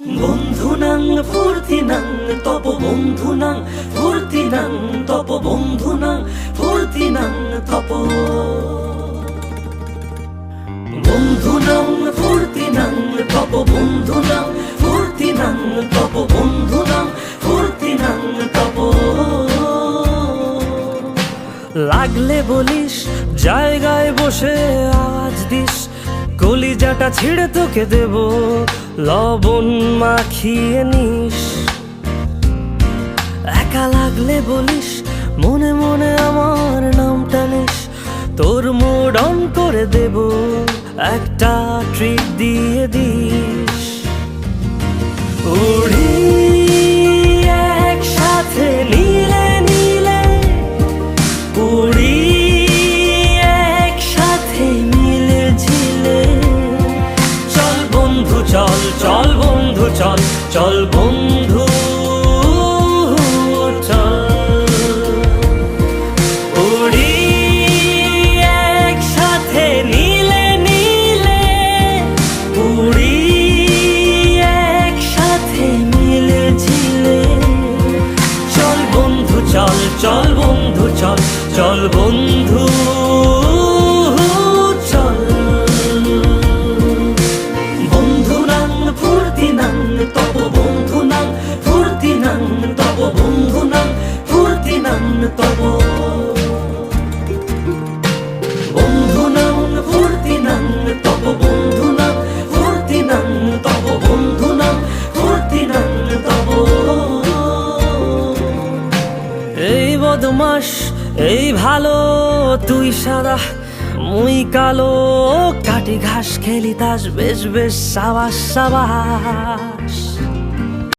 বন্ধুনাং ফুর্তিনাং তপ বন্ধুনাং ফুর্তিনাং তপ বন্ধুনাং ফুর্তিনাং তপ বন্ধুনাং ফুর্তিনাং তপ বন্ধুনাং ফুর্তিনাং তপ বন্ধুনাং ফুর্তিনাং তপ। লাগলে বলিস জায়গায় বসে আওয়াজ দিস, কলিজাটা ছিঁড়ে তোকে দেব লবণ মাখিয়ে নিস। একা লাগলে বলিস মনে মনে আমার নামটা নিস, তোর মুড অন করে দেব একটা ট্রিট দিয়ে দিস। উড়ি একসাথে নীলে নীলে, উড়ি একসাথে মিলে ঝিলে, চল বন্ধু চল, চল বন্ধু চল, চল বন্ধু চল। উড়ি একসাথে নীলে নীলে, উড়ি একসাথে মিলে ঝিলে, চল বন্ধু চল, চল বন্ধু চল, চল বন্ধু চল। বন্ধুনাং ফুর্তিনাং তপ বন্ধুনাং ফুর্তিনাং তপ বন্ধুনাং ফুর্তিনাং তপ। বন্ধুনাং ফুর্তিনাং তপ বন্ধুনাং ফুর্তিনাং তপ বন্ধুনাং ফুর্তিনাং তপ। এই বদমাস এই ভালো, তুই সাদা মুই কালো, কাটি ঘাস খেলি তাস বেশ বেশ সাবাস সাবাস।